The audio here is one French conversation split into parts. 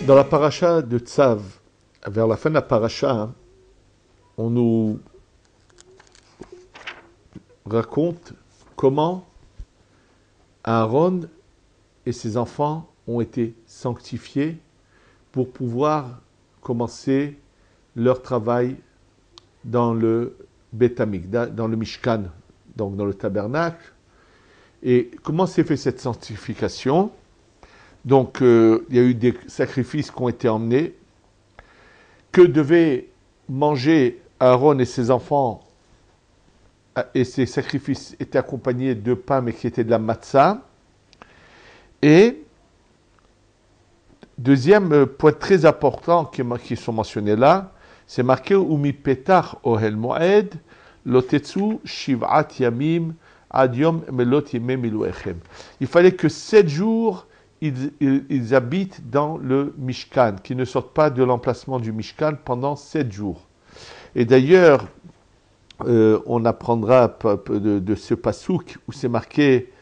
Dans la paracha de Tzav, vers la fin de la paracha, on nous raconte comment Aaron et ses enfants ont été sanctifiés pour pouvoir commencer leur travail dans le Beth Amikdash, dans le Mishkan, donc dans le tabernacle. Et comment s'est fait cette sanctification? Donc, il y a eu des sacrifices qui ont été emmenés. Que devaient manger Aaron et ses enfants? Et ces sacrifices étaient accompagnés de pain, mais qui étaient de la matzah. Et, deuxième point très important qui sont mentionnés là, c'est marqué « Umi petach ohel moed, lotetsu shiv'at yamim, ad yom melot yemei miluechem ». Il fallait que 7 jours, ils habitent dans le Mishkan, qu'ils ne sortent pas de l'emplacement du Mishkan pendant 7 jours. Et d'ailleurs, on apprendra de ce pasouk où c'est marqué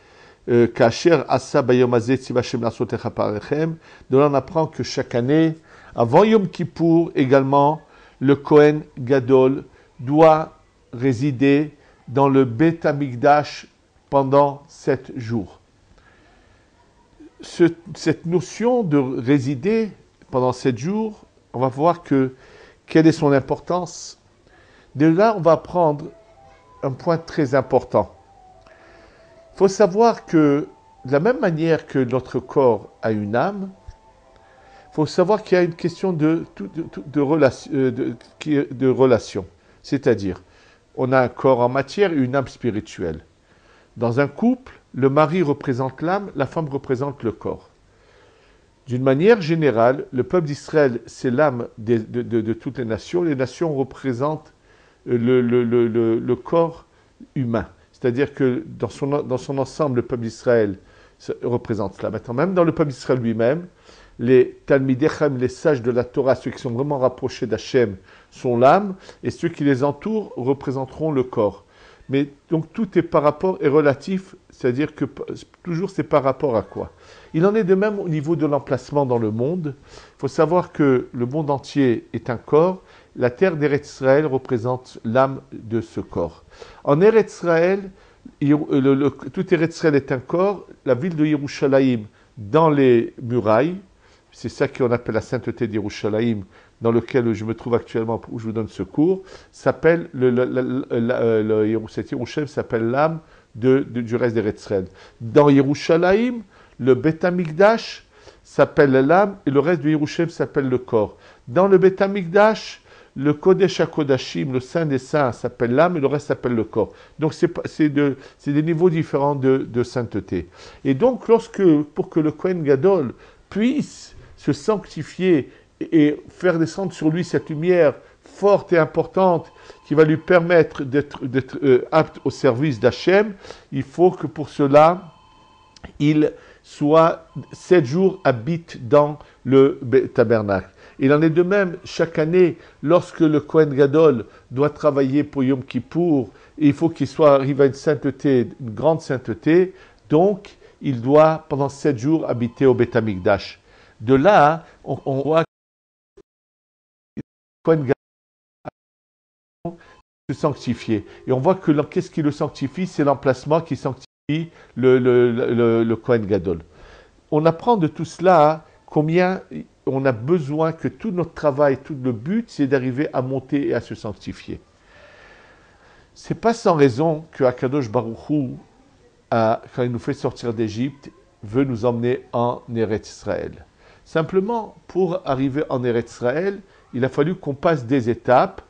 Kacher asa bayom hazeh tziva Hashem la'asotecha parechem. De là, on apprend que chaque année, avant Yom Kippour également, le Kohen Gadol doit résider dans le Beth Amikdash pendant 7 jours. Cette notion de résider pendant 7 jours, on va voir quelle est son importance. De là, on va apprendre un point très important. Il faut savoir que, de la même manière que notre corps a une âme, il faut savoir qu'il y a une question de relation. C'est-à-dire, on a un corps en matière et une âme spirituelle. Dans un couple, le mari représente l'âme, la femme représente le corps. D'une manière générale, le peuple d'Israël, c'est l'âme de toutes les nations. Les nations représentent le corps humain. C'est-à-dire que dans son ensemble, le peuple d'Israël représente cela. Maintenant, même dans le peuple d'Israël lui-même, les Talmidechem, les sages de la Torah, ceux qui sont vraiment rapprochés d'Hachem, sont l'âme, et ceux qui les entourent représenteront le corps. Mais donc tout est par rapport et relatif, c'est-à-dire que toujours c'est par rapport à quoi? Il en est de même au niveau de l'emplacement dans le monde. Il faut savoir que le monde entier est un corps. La terre d'Eretz Israël représente l'âme de ce corps. En Eretz Israël, tout Eretz Israël est un corps. La ville de Yerushalayim, dans les murailles, c'est ça qu'on appelle la sainteté d'Yerushalayim, dans lequel je me trouve actuellement, où je vous donne ce cours, s'appelle Yerushalayim s'appelle l'âme du reste d'Eretz Israël. Dans Yerushalayim, le Beth Amikdash s'appelle l'âme et le reste de Yerushalayim s'appelle le corps. Dans le Beth Amikdash, le Kodesh HaKodashim, le Saint des Saints, s'appelle l'âme et le reste s'appelle le corps. Donc c'est des niveaux différents de sainteté. Et donc pour que le Kohen Gadol puisse se sanctifier et faire descendre sur lui cette lumière forte et importante qui va lui permettre d'être apte au service d'Hachem, il faut que pour cela, il soit 7 jours habite dans le tabernacle. Il en est de même chaque année, lorsque le Kohen Gadol doit travailler pour Yom Kippour, il faut qu'il soit arrivé à une sainteté, une grande sainteté, donc il doit pendant 7 jours habiter au Beth Amikdash. De là, on voit que le Kohen Gadol se sanctifier. Et on voit que qu'est-ce qui le sanctifie? C'est l'emplacement qui sanctifie le Kohen Gadol. On apprend de tout cela combien on a besoin que tout notre travail, tout le but, c'est d'arriver à monter et à se sanctifier. C'est pas sans raison que Akadosh Baruch Hu, quand il nous fait sortir d'Égypte, veut nous emmener en Eretz Israël. Simplement, pour arriver en Eretz Israël, il a fallu qu'on passe des étapes,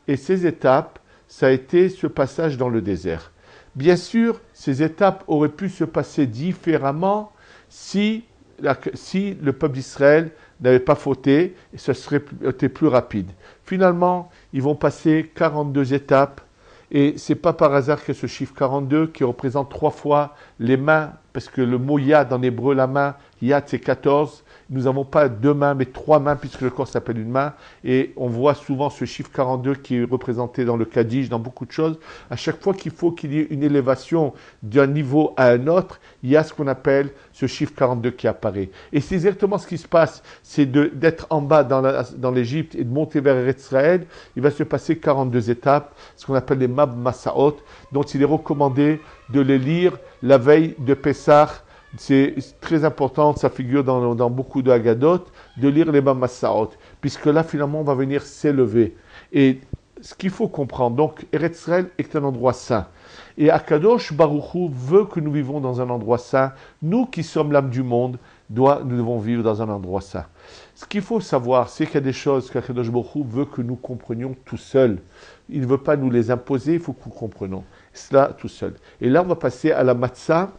et ces étapes, ça a été ce passage dans le désert. Bien sûr, ces étapes auraient pu se passer différemment si le peuple d'Israël n'avait pas fauté, et ce serait été plus rapide. Finalement, ils vont passer 42 étapes, et ce n'est pas par hasard que ce chiffre 42, qui représente 3 fois les mains parce que le mot yad en hébreu, la main, yad c'est 14. Nous n'avons pas 2 mains, mais 3 mains, puisque le corps s'appelle une main. Et on voit souvent ce chiffre 42 qui est représenté dans le Kaddish, dans beaucoup de choses. À chaque fois qu'il faut qu'il y ait une élévation d'un niveau à un autre, il y a ce qu'on appelle ce chiffre 42 qui apparaît. Et c'est exactement ce qui se passe, c'est d'être en bas dans l'Égypte et de monter vers Israël. Il va se passer 42 étapes, ce qu'on appelle les Mab Masaot, dont il est recommandé de les lire la veille de Pessah. C'est très important, ça figure dans beaucoup de Haggadot, de lire les Mamassaot, puisque là, finalement, on va venir s'élever. Et ce qu'il faut comprendre, donc, Eretz Israël est un endroit saint. Et Akadosh Baruch Hu veut que nous vivons dans un endroit saint. Nous qui sommes l'âme du monde, nous devons vivre dans un endroit saint. Ce qu'il faut savoir, c'est qu'il y a des choses qu'Akadosh Baruch Hu veut que nous comprenions tout seuls. Il ne veut pas nous les imposer, il faut que nous comprenions cela tout seul. Et là, on va passer à la matzah.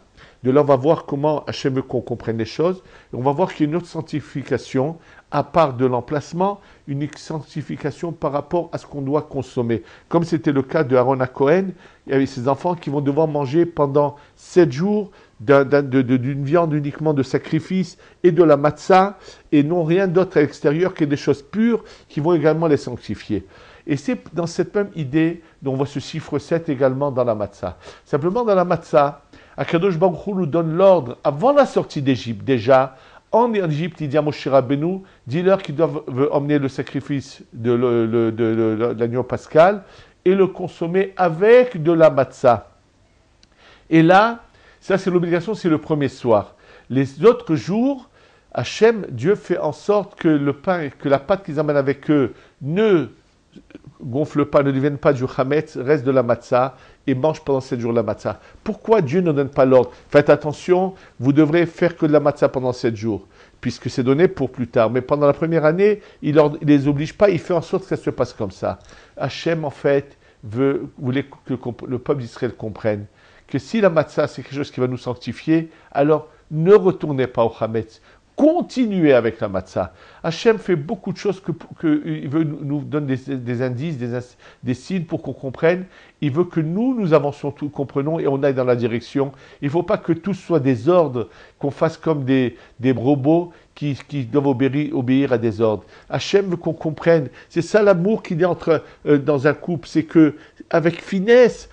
De là, on va voir comment Hachem veut qu'on comprenne les choses. Et on va voir qu'il y a une autre sanctification, à part de l'emplacement, une sanctification par rapport à ce qu'on doit consommer. Comme c'était le cas de Aaron à Cohen, il y avait ses enfants qui vont devoir manger pendant 7 jours d'une viande uniquement de sacrifice et de la matzah, et non rien d'autre à l'extérieur que des choses pures qui vont également les sanctifier. Et c'est dans cette même idée dont on voit ce chiffre 7 également dans la matzah. Simplement dans la matzah, Akadosh Baruch Hu nous donne l'ordre, avant la sortie d'Égypte déjà, en Égypte, il dit à Moshe Rabbeinu, dis-leur qu'ils doivent emmener le sacrifice de l'agneau pascal et le consommer avec de la matzah. Et là, ça c'est l'obligation, c'est le premier soir. Les autres jours, Hachem, Dieu fait en sorte que le pain, que la pâte qu'ils amènent avec eux ne gonfle pas, ne devienne pas du chametz, reste de la matzah et mange pendant 7 jours la matzah. Pourquoi Dieu ne donne pas l'ordre? Faites attention, vous devrez faire que de la matzah pendant 7 jours, puisque c'est donné pour plus tard. Mais pendant la première année, il ne les oblige pas, il fait en sorte que ça se passe comme ça. Hachem, en fait, voulait que le peuple d'Israël comprenne que si la matzah, c'est quelque chose qui va nous sanctifier, alors ne retournez pas au chametz. Continuez avec la matzah. Hachem fait beaucoup de choses il veut nous donner des indices, des signes pour qu'on comprenne. Il veut que nous avancions, comprenons et on aille dans la direction. Il ne faut pas que tout soit des ordres, qu'on fasse comme des robots qui doivent obéir à des ordres. Hachem veut qu'on comprenne. C'est ça l'amour qu'il y a dans un couple. C'est que avec finesse,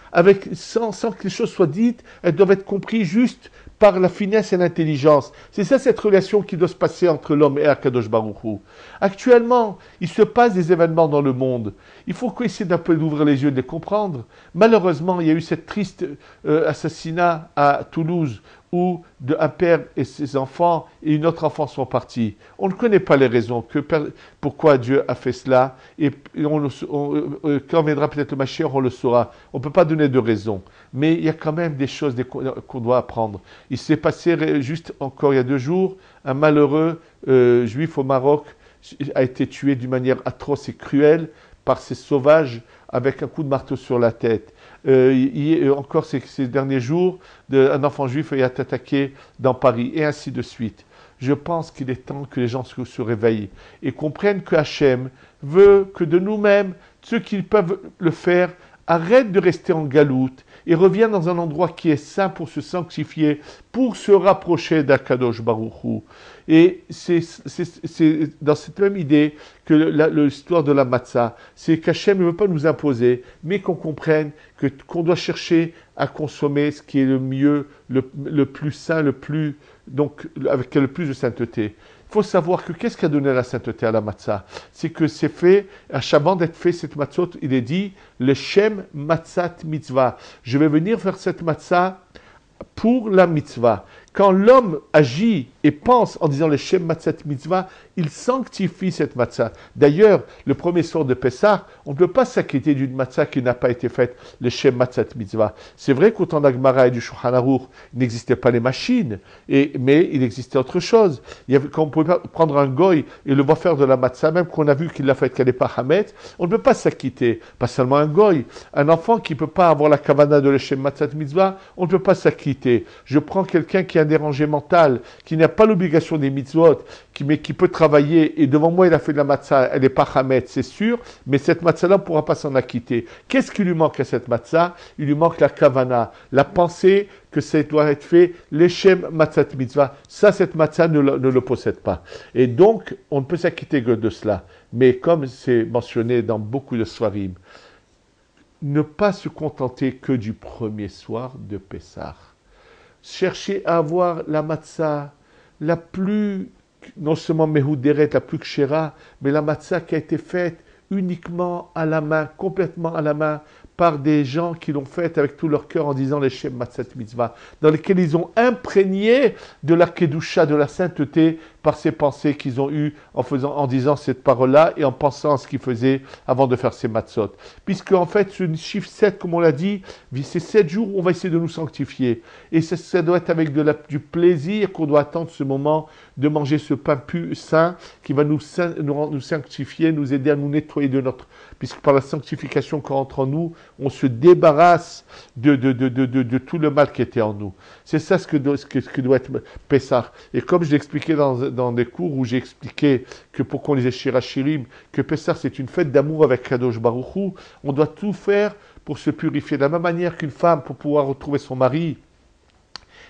sans que les choses soient dites, elles doivent être comprises juste par la finesse et l'intelligence. C'est ça cette relation qui doit se passer entre l'homme et Akadosh Baruch Hu. Actuellement, il se passe des événements dans le monde. Il faut qu'on essaie d'un peu d'ouvrir les yeux, de les comprendre. Malheureusement, il y a eu cette triste assassinat à Toulouse où un père et ses enfants et une autre enfant sont partis. On ne connaît pas les raisons, pourquoi Dieu a fait cela. Et quand viendra peut-être le Mashiach, on le saura. On ne peut pas donner de raison. Mais il y a quand même des choses qu'on doit apprendre. Il s'est passé juste encore il y a 2 jours, un malheureux juif au Maroc a été tué d'une manière atroce et cruelle par ces sauvages avec un coup de marteau sur la tête. Encore ces derniers jours, un enfant juif a été attaqué dans Paris, et ainsi de suite. Je pense qu'il est temps que les gens se réveillent et comprennent que Hachem veut que de nous-mêmes, ceux qui peuvent le faire, arrêtent de rester en galoute et reviennent dans un endroit qui est saint pour se sanctifier, pour se rapprocher d'Akadosh Baruch Hu. Et c'est dans cette même idée que l'histoire de la matzah, c'est qu'Hachem ne veut pas nous imposer, mais qu'on comprenne qu'on doit chercher à consommer ce qui est le mieux, le plus saint, donc avec le plus de sainteté. Il faut savoir que qu'est-ce qui a donné la sainteté à la matzah? C'est que c'est fait, à Shabbat d'être fait cette matzot, il est dit, le Shem Matzat Mitzvah. Je vais venir faire cette matzah pour la mitzvah. Quand l'homme agit et pense en disant le Shem Matzat Mitzvah, il sanctifie cette matzah. D'ailleurs, le premier soir de Pessah, on ne peut pas s'acquitter d'une matzah qui n'a pas été faite, le Shem Matzat Mitzvah. C'est vrai qu'au temps d'Agmara et du Shulchan Aruch, il n'existait pas les machines, mais il existait autre chose. Quand on pouvait prendre un goy et le voir faire de la matzah, même qu'on a vu qu'il l'a fait qu'elle n'est pas hametz, on ne peut pas s'acquitter. Pas seulement un goy, un enfant qui ne peut pas avoir la kavana de le Shem Matzat Mitzvah, on ne peut pas s'acquitter. acquitter. Je prends quelqu'un qui a un dérangé mental, qui n'a pas l'obligation des mitzvot, mais qui peut travailler, et devant moi il a fait de la matzah, elle n'est pas chametz, c'est sûr, mais cette matzah-là ne pourra pas s'en acquitter. Qu'est-ce qui lui manque à cette matzah? Il lui manque la kavana, la pensée que ça doit être fait, l'Echem Matzat Mitzvah. Ça, cette matzah ne le possède pas. Et donc, on ne peut s'acquitter que de cela. Mais comme c'est mentionné dans beaucoup de Swarim, ne pas se contenter que du premier soir de Pessah. Chercher à avoir la matzah la plus, non seulement Mehuderet, la plus kshera, mais la matzah qui a été faite uniquement à la main, complètement à la main, par des gens qui l'ont faite avec tout leur cœur en disant les Shem Matzat Mitzvah, dans lesquels ils ont imprégné de la Kedusha, de la sainteté, par ces pensées qu'ils ont eues en disant cette parole-là et en pensant à ce qu'ils faisaient avant de faire ces matzot. Puisque en fait, ce chiffre 7, comme on l'a dit, c'est 7 jours où on va essayer de nous sanctifier. Et ça doit être avec du plaisir qu'on doit attendre ce moment de manger ce pain saint qui va nous sanctifier, nous aider à nous nettoyer de notre... Puisque par la sanctification qu'on rentre en nous, on se débarrasse de tout le mal qui était en nous. C'est ça ce que doit être Pessah. Et comme je l'expliquais dans des cours où j'ai expliqué que pour qu'on lisait Shirachirim, que Pessah c'est une fête d'amour avec Kadosh Baruch Hu, on doit tout faire pour se purifier. De la même manière qu'une femme, pour pouvoir retrouver son mari,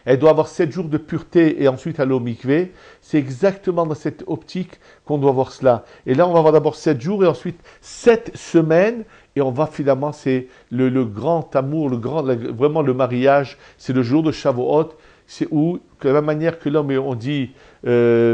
elle doit avoir 7 jours de pureté et ensuite aller au mikvé. C'est exactement dans cette optique qu'on doit voir cela. Et là, on va avoir d'abord 7 jours et ensuite 7 semaines. Et on va finalement, c'est le grand amour, vraiment le mariage. C'est le jour de Shavuot. C'est où, de la même manière que l'homme, on dit, l'homme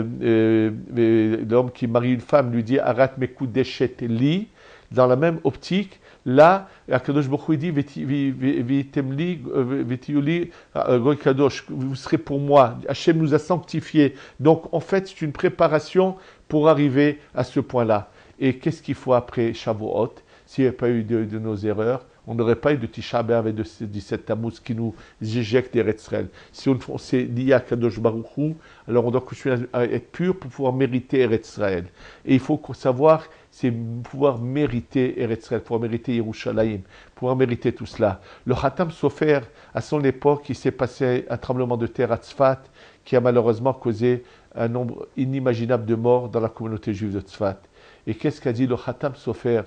qui marie une femme lui dit Arat mekudeshet li. Dans la même optique, là, Akadosh Baruch Hu dit Vitemli, Vitiuli, Goy Kadosh, vous serez pour moi. Hachem nous a sanctifiés. Donc, en fait, c'est une préparation pour arriver à ce point-là. Et qu'est-ce qu'il faut après Shavuot? S'il n'y avait pas eu de nos erreurs, on n'aurait pas eu de Tisha B'Av et de 17 Tammuz qui nous éjectent des Eretz-Israël. Si on s'est lié à Kadosh Baruch Hu, alors on doit continuer à être pur pour pouvoir mériter Eretz-Israël. Et il faut savoir, c'est pouvoir mériter Eretz-Israël, pouvoir mériter Yerushalayim, pouvoir mériter tout cela. Le Khatam Sofer, à son époque, il s'est passé un tremblement de terre à Tzfat qui a malheureusement causé un nombre inimaginable de morts dans la communauté juive de Tzfat. Et qu'est-ce qu'a dit le Khatam Sofer?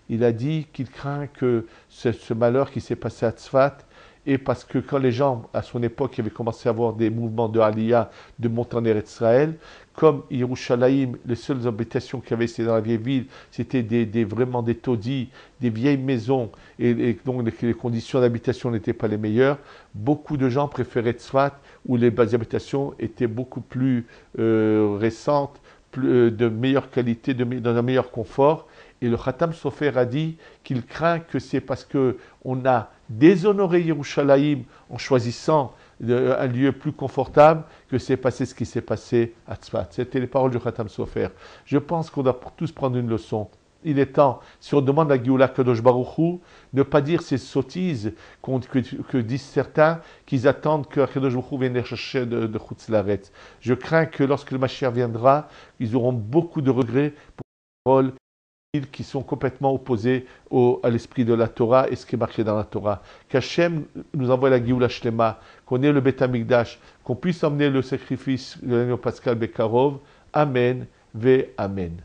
Il a dit qu'il craint que ce malheur qui s'est passé à Tzfat, et parce que quand les gens, à son époque, avaient commencé à avoir des mouvements de Aliyah, de monter en Eretz Israël, comme Yerushalayim, les seules habitations qu'il y avait, c'était dans la vieille ville, c'était vraiment des taudis, des vieilles maisons, et donc les conditions d'habitation n'étaient pas les meilleures. Beaucoup de gens préféraient Tzfat, où les habitations étaient beaucoup plus récentes, de meilleure qualité, dans un meilleur confort. Et le Khatam Sofer a dit qu'il craint que c'est parce qu'on a déshonoré Yerushalayim en choisissant un lieu plus confortable que c'est passé ce qui s'est passé à Tzfat. C'était les paroles du Khatam Sofer. Je pense qu'on doit tous prendre une leçon. Il est temps, si on demande à Géoula Kadosh Baruch Hu, ne pas dire ces sottises que disent certains, qu'ils attendent que Kadosh Baruch Hu vienne les chercher de Chutz Laaretz. Je crains que lorsque le Mashiach viendra, ils auront beaucoup de regrets pour les paroles qui sont complètement opposés à l'esprit de la Torah et ce qui est marqué dans la Torah. Qu'Hachem nous envoie la Géoula Shlema, qu'on ait le Beth Amikdash, qu'on puisse emmener le sacrifice de l'agneau pascal Bekarov. Amen, ve Amen.